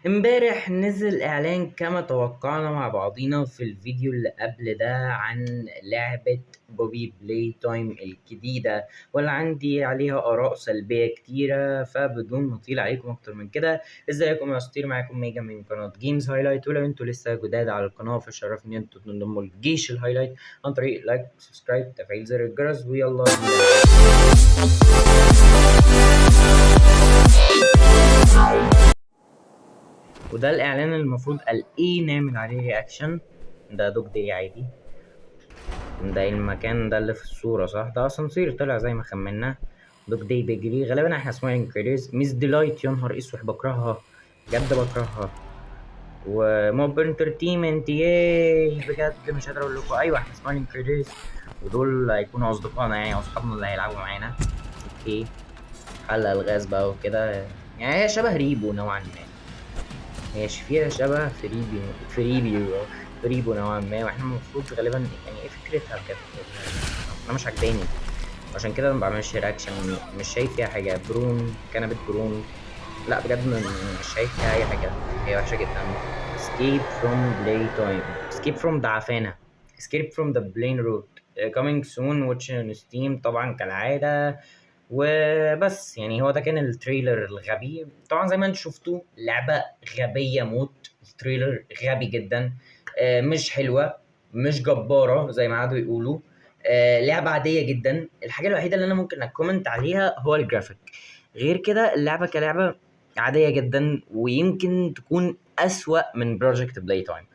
امبارح نزل اعلان كما توقعنا مع بعضينا في الفيديو اللي قبل ده عن لعبة بوبي بلاي تايم الجديدة، واللي عندي عليها آراء سلبية كتيرة. فبدون ما أطيل عليكم أكتر من كده، ازيكم يا اساطير؟ معاكم ميجا من قناة جيمز هايلايت. ولو انتوا لسه جداد على القناة فشرفني ان انتوا تنضموا لجيش الهايلايت عن طريق لايك، سبسكرايب، تفعيل زر الجرس، ويلا بينا. وده الاعلان اللي المفروض قال ايه نعمل عليه رياكشن. ده دوج دي عادي. ده المكان ده اللي في الصورة صح؟ ده اسانسير طلع زي ما خمنا. دوج دي بيجري غالبا احنا اسمها انكريز. ميس ديلايت، يا نهار اسود بكرهها، بجد بكرهها. وموب انترتينمنت، ياي بجد مش قادر اقول لكم. ايوه احنا اسمها انكريز، ودول هيكونوا اصدقائنا يعني اصحابنا اللي هيلعبوا معانا. اوكي، حل الغاز بقى وكده. يعني هي شبه ريبو نوعا ما، هي فيها شبه فريبو نوعا ما. واحنا المفروض غالبا يعني ايه فكرتها بجد؟ انا مش عجباني، عشان كده ما بعملش رياكشن. مش شايف فيها حاجه. برون، كنبه برون، لا بجد مش شايف فيها اي حاجه، هي وحشه جدا. escape from playtime، escape from دعفانه، escape from the plane route coming soon watch on steam طبعا كالعاده. وبس يعني هو ده كان التريلر الغبي. طبعا زي ما انتم شفتوا لعبة غبية موت، التريلر غبي جدا. مش حلوة، مش جبارة زي ما قعدوا يقولوا. لعبة عادية جدا. الحاجة الوحيدة اللي انا ممكن اكومنت عليها هو الجرافيك. غير كده اللعبة كلعبة عادية جدا، ويمكن تكون أسوأ من بروجكت بلاي تايم.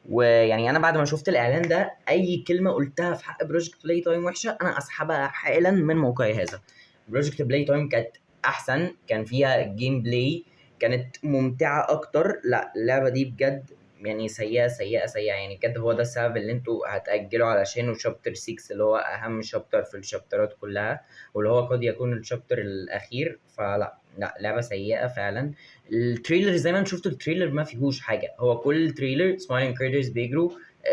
ويعني انا بعد ما شفت الاعلان ده اي كلمه قلتها في حق بروجكت بلاي تايم وحشه انا اسحبها حالا من موقعي هذا. بروجكت بلاي تايم كانت احسن، كان فيها جيم بلاي، كانت ممتعه اكتر. لا اللعبه دي بجد يعني سيئه سيئه سيئه يعني بجد. هو ده السبب اللي انتوا هتاجلوا علشانه شابتر 6 اللي هو اهم شابتر في الشابترات كلها، واللي هو قد يكون الشابتر الاخير. فلا لا لعبه سيئه فعلا. التريلر زي ما انت شفت التريلر ما فيهوش حاجه. هو كل التريلر سمايلينج كريترز بيجروا،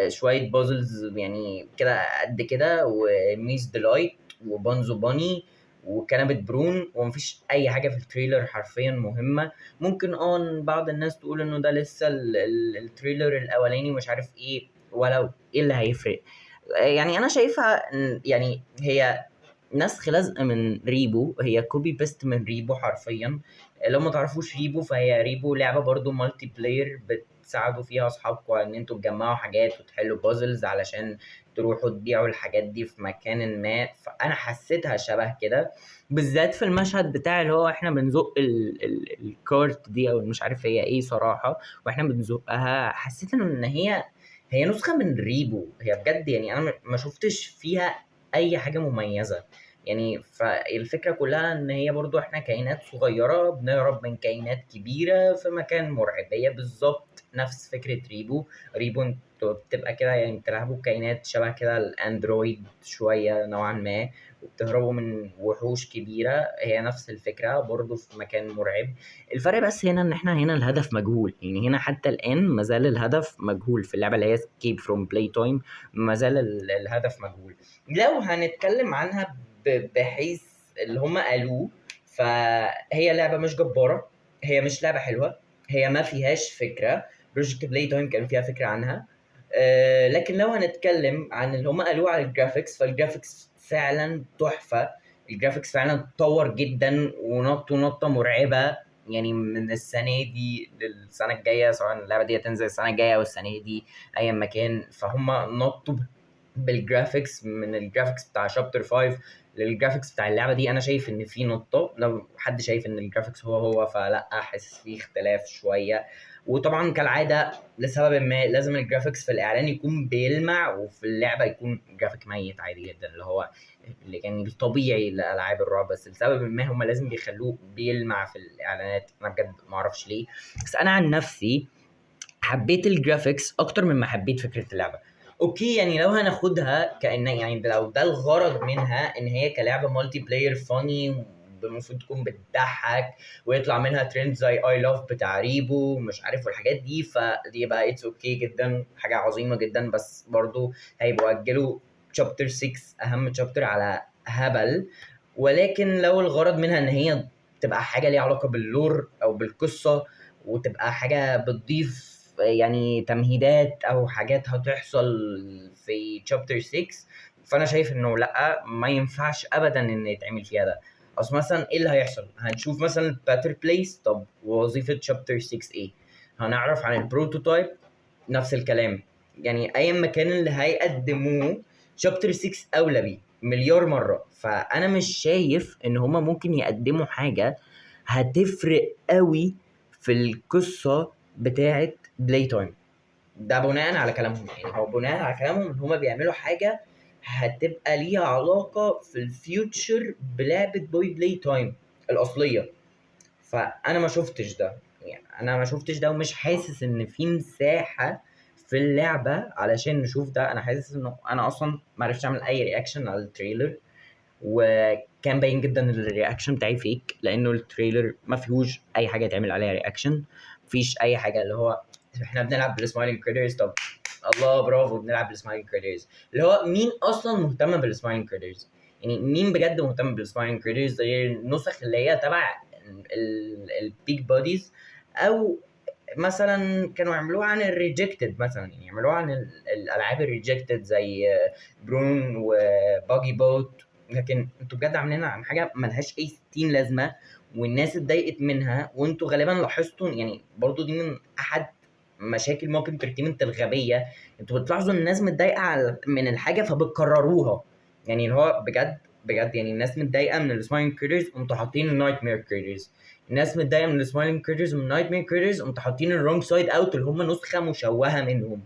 شويه بازلز يعني كده قد كده، وميس ديلايت وبانزو باني وكنبة برون، ومفيش اي حاجه في التريلر حرفيا مهمه. ممكن بعض الناس تقول انه ده لسه التريلر الاولاني مش عارف ايه، ولو ايه اللي هيفرق. يعني انا شايفها يعني هي نسخ لزق من ريبو، هي كوبي بيست من ريبو حرفيا. لو ما تعرفوش ريبو، فهي ريبو لعبة برضو مالتي بلاير، بتساعدوا فيها اصحابكم ان انتوا تجمعوا حاجات وتحلوا بازلز علشان تروحوا تبيعوا الحاجات دي في مكان ما. فانا حسيتها شبه كده، بالذات في المشهد بتاع اللي هو احنا بنزق الكارت دي او مش عارف هي ايه صراحة، واحنا بنزقها حسيت ان هي نسخة من ريبو. هي بجد يعني انا ما شفتش فيها اي حاجة مميزة. يعني فالفكرة كلها ان هي برضو احنا كائنات صغيرة بنهرب من كائنات كبيرة في مكان مرعب. هي بالظبط نفس فكرة ريبو. ريبو انتوا بتبقى كده يعني بتلعبوا كائنات شبه كده الاندرويد شوية نوعا ما، وبتهربوا من وحوش كبيرة. هي نفس الفكرة برضو في مكان مرعب. الفرق بس هنا ان احنا هنا الهدف مجهول. يعني هنا حتى الان مازال الهدف مجهول في اللعبة اللي هي سكيب فروم بلاي تايم، مازال الهدف مجهول. لو هنتكلم عنها بحيث اللي هم قالوه، فهي لعبة مش جبارة، هي مش لعبة حلوة، هي ما فيهاش فكرة. بروجكت بلاي تايم كان فيها فكرة عنها. لكن لو هنتكلم عن اللي هم قالوه على الجرافيكس، فالجرافيكس فعلا تحفة. الجرافيكس فعلا اتطور جدا ونطوا نطة مرعبة. يعني من السنة دي للسنة الجاية، سواء اللعبة دي هتنزل السنة الجاية أو السنة دي أيا مكان، فهم نطوا بالجرافيكس. من الجرافيكس بتاع شابتر 5 للجرافيكس بتاع اللعبه دي انا شايف ان في نقطه. لو حد شايف ان الجرافيكس هو فلا، حاسس فيه اختلاف شويه. وطبعا كالعاده لسبب ما لازم الجرافيكس في الاعلان يكون بيلمع، وفي اللعبه يكون جرافيك ميت عادي جدا، اللي هو اللي يعني الطبيعي لالعاب الرعب. بس لسبب ما هم لازم بيخلوه بيلمع في الاعلانات. انا بجد ما اعرفش ليه، بس انا عن نفسي حبيت الجرافيكس اكتر مما حبيت فكره اللعبه. اوكي يعني لو هناخدها كأن يعني لو ده الغرض منها ان هي كلعبه مالتي بلاير فاني، المفروض تكون بتضحك ويطلع منها ترند زي اي لاف بتاع ريبو مش عارف والحاجات دي، فدي بقى اتس اوكي جدا، حاجه عظيمه جدا. بس برضو هيبقوا اجلوا شابتر 6 اهم شابتر على هبل. ولكن لو الغرض منها ان هي تبقى حاجه ليها علاقه باللور او بالقصه وتبقى حاجه بتضيف يعني تمهيدات او حاجات هتحصل في شابتر 6. فانا شايف انه لا، ما ينفعش ابدا ان يتعمل فيها ده. اصل مثلا ايه اللي هيحصل؟ هنشوف مثلا باتر بليس، طب وظيفه شابتر 6 ايه؟ هنعرف عن البروتوتايب، نفس الكلام. يعني اي مكان اللي هيقدموه شابتر 6 اولى بيه مليار مره. فانا مش شايف ان هما ممكن يقدموا حاجه هتفرق قوي في القصه بتاعه بلاي تايم. ده بناء على كلامهم، يعني هو بناء على كلامهم ان هما بيعملوا حاجه هتبقى ليها علاقه في الفيوتشر بلعبه بوي بلاي تايم الاصليه. فانا ما شفتش ده، يعني انا ما شفتش ده ومش حاسس ان في مساحه في اللعبه علشان نشوف ده. انا حاسس انه انا اصلا ما عرفتش اعمل اي رياكشن على التريلر، وكان باين جدا ان الرياكشن بتاعي فيك، لانه التريلر ما فيهوش اي حاجه يتعمل عليها رياكشن. مفيش اي حاجه اللي هو احنا بنلعب بالسمايلنج كريدرز، طب الله برافو بنلعب بالسمايلنج كريدرز. اللي هو مين اصلا مهتم بالسمايلنج كريدرز؟ يعني مين بجد مهتم بالسمايلنج كريدرز غير النسخ اللي هي تبع البيك بوديز، او مثلا كانوا يعملوها عن الريجكتد، مثلا يعني يعملوها عن الالعاب الريجكتد زي برون وباجي بوت. لكن انتوا بجد عاملين عن حاجه ملهاش اي 60 لازمه، والناس اتضايقت منها. وانتوا غالبا لاحظتوا يعني برضو دي من احد مشاكل موكب انترتينمنت الغبيه، انتوا بتلاحظوا ان الناس متضايقه من الحاجه فبتكرروها. يعني اللي هو بجد بجد يعني الناس متضايقه من السمايلنج كريدرز قمتوا حاطين النايت مير كريدرز، الناس متضايقه من السمايلنج كريدرز ومن النايت مير كريدرز قمتوا حاطين الرونج سايد اوت اللي هم نسخه مشوهه منهم.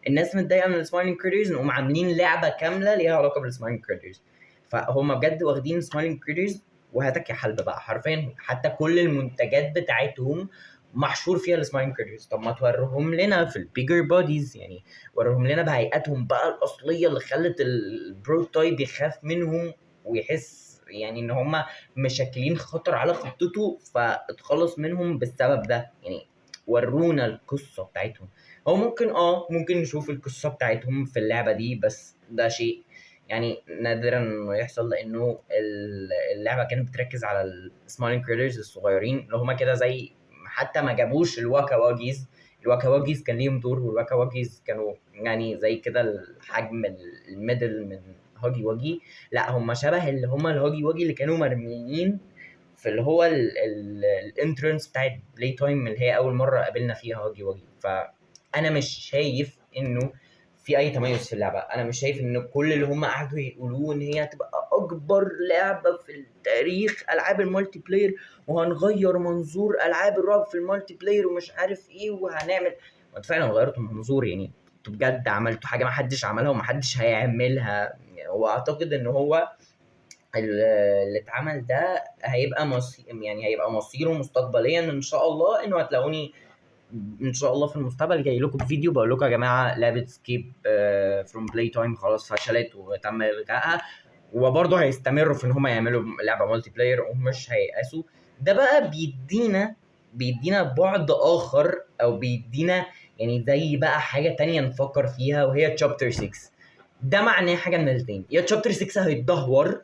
الناس متضايقه من السمايلنج كريدرز نقوم عاملين لعبه كامله ليها علاقه بالسمايلنج كريدرز. فهم بجد واخدين السمايلنج كريدرز وهاتك يا حلب بقى حرفيا، حتى كل المنتجات بتاعتهم محشور فيها السمايلنج كريدرز. طب ما توريهم لنا في البيجر بوديز، يعني وريهم لنا بهيئتهم بقى الاصليه اللي خلت البروتوتايب يخاف منهم ويحس يعني ان هم مشكلين خطر على خطته فاتخلص منهم بالسبب ده. يعني ورونا القصه بتاعتهم. هو ممكن نشوف القصه بتاعتهم في اللعبه دي، بس ده شيء يعني نادرا انه يحصل، لانه اللعبه كانت بتركز على السمايلنج كريترز الصغيرين اللي هما كده، زي حتى ما جابوش الواكا واجيز. الواكا واجيز كان ليهم دور، والواكا واجيز كانوا يعني زي كده الحجم الميدل من هاجي واجي. لا هم شبه اللي هم الهاجي واجي اللي كانوا مرميين في اللي هو الانترنس بتاعت بلاي تايم اللي هي اول مره قابلنا فيها هاجي واجي. فانا مش شايف انه في اي تميز في اللعبه. انا مش شايف ان كل اللي هم قعدوا يقولوه ان هي هتبقى اكبر لعبه في التاريخ العاب المالتي بلاير، وهنغير منظور العاب الرعب في المالتي بلاير ومش عارف ايه وهنعمل. وانتوا فعلا غيرتوا منظور، يعني انتوا بجد عملتوا حاجه ما حدش عملها وما حدش هيعملها. واعتقد ان هو اللي اتعمل ده هيبقى مصير، يعني هيبقى مصيره مستقبليا ان شاء الله، انه هتلاقوني ان شاء الله في المستقبل جاي لكم بفيديو بقول لكم يا جماعه لعبه سكيب فروم بلاي تايم خلاص فشلت وتم الغائها. وبرضه هيستمروا في ان هم يعملوا لعبه مالتي بلاير ومش هييأسوا. ده بقى بيدينا بعد اخر، او بيدينا يعني زي بقى حاجه تانية نفكر فيها، وهي تشابتر 6. ده معناه حاجه من الاثنين: يا تشابتر 6 هيتدهور،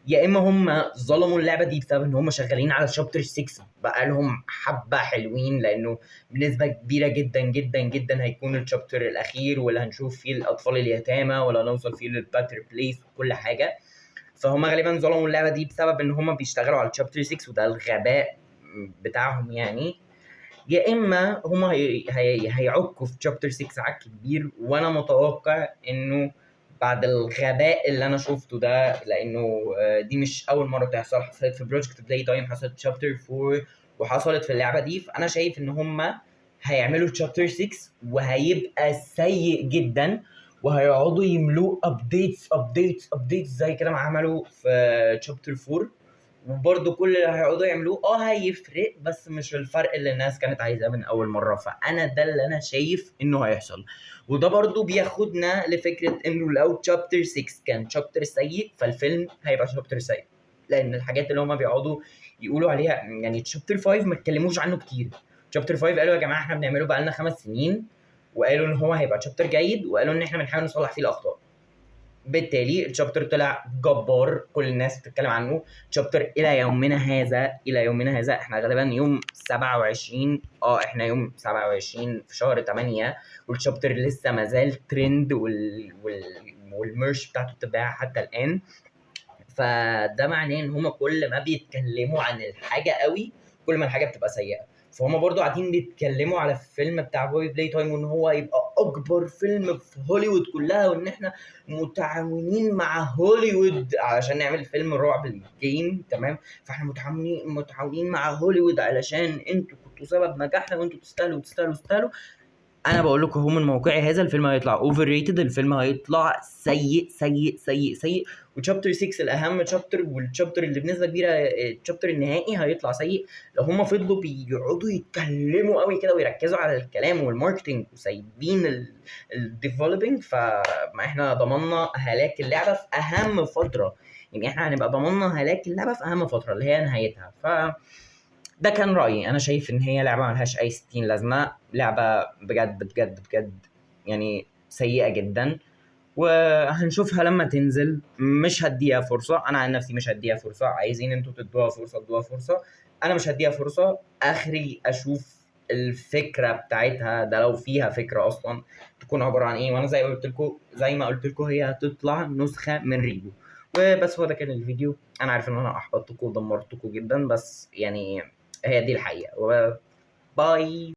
يا اما هم ظلموا اللعبه دي بسبب ان هم شغالين على شابتر 6 بقى لهم حبه حلوين، لانه بنسبه كبيره جدا جدا جدا هيكون الشابتر الاخير واللي هنشوف فيه الاطفال اليتامى ولا نوصل فيه للباتر بليس وكل حاجه. فهم غالبا ظلموا اللعبه دي بسبب ان هم بيشتغلوا على شابتر 6 وده الغباء بتاعهم يعني. يا اما هم هيعكوا في شابتر 6 عك كبير، وانا متوقع انه بعد الغباء اللي انا شفته ده، لانه دي مش اول مره تحصل، حصلت في بروجكت بلاي تايم، حصلت في شابتر 4، وحصلت في اللعبه دي. فانا شايف ان هم هيعملوا شابتر 6 وهيبقى سيء جدا، وهيقعدوا يملوه ابديتس زي كده ما عملوا في شابتر 4. وبرضه كل اللي هيقعدوا يعملوه هيفرق، بس مش الفرق اللي الناس كانت عايزاه من اول مره. فانا ده اللي انا شايف انه هيحصل. وده برضه بياخدنا لفكره انه لو شابتر 6 كان شابتر سيء فالفيلم هيبقى شابتر سيء، لان الحاجات اللي هما بيقعدوا يقولوا عليها يعني شابتر 5 ما اتكلموش عنه كتير. شابتر 5 قالوا يا جماعه احنا بنعمله بقالنا 5 سنين، وقالوا ان هو هيبقى شابتر جيد، وقالوا ان احنا بنحاول نصلح فيه الاخطاء. بالتالي الشابتر طلع جبار، كل الناس بتتكلم عنه. شابتر الى يومنا هذا، الى يومنا هذا احنا غالبا يوم 27، احنا يوم 27 في شهر 8، والشابتر لسه مازال ترند والميرش بتاعته بتتباع حتى الان. فده معناه ان هما كل ما بيتكلموا عن الحاجه قوي كل ما الحاجه بتبقى سيئه. فهم برضو قاعدين بيتكلموا على الفيلم بتاع بوي بلاي تايم، وان هو يبقى اكبر فيلم في هوليوود كلها، وان احنا متعاونين مع هوليوود علشان نعمل فيلم رعب الجيم. تمام، فاحنا متعاونين مع هوليوود علشان انتوا كنتوا سبب نجاحنا، وانتوا تستاهلوا تستاهلوا تستاهلوا. انا بقول لكم هو من موقعي هذا الفيلم هيطلع اوفر ريتد، الفيلم هيطلع سيء سيء سيء سيء. وتشابتر 6 الاهم تشابتر، والتشابتر اللي بنسبه كبيره التشابتر النهائي هيطلع سيء. لو هم فضلوا بيقعدوا يتكلموا قوي كده ويركزوا على الكلام والماركتنج وسايبين الديفلوبينج، فما احنا ضمننا هلاك اللعبه في اهم فتره. يعني احنا هنبقى ضمننا هلاك اللعبه في اهم فتره اللي هي نهايتها. ده كان رأيي. أنا شايف إن هي لعبة ملهاش أي 60 لازمة، لعبة بجد بجد بجد يعني سيئة جدا. وهنشوفها لما تنزل، مش هديها فرصة. أنا عن نفسي مش هديها فرصة، عايزين انتوا تدوها فرصة ادوها فرصة. أنا مش هديها فرصة، آخري أشوف الفكرة بتاعتها، ده لو فيها فكرة أصلا تكون عبارة عن إيه. وأنا زي ما قلت لكم هي هتطلع نسخة من ريجو. وبس هو ده كان الفيديو. أنا عارف إن أنا أحبطتكم ودمرتكم جدا، بس يعني هي دي الحقيقة. وباي.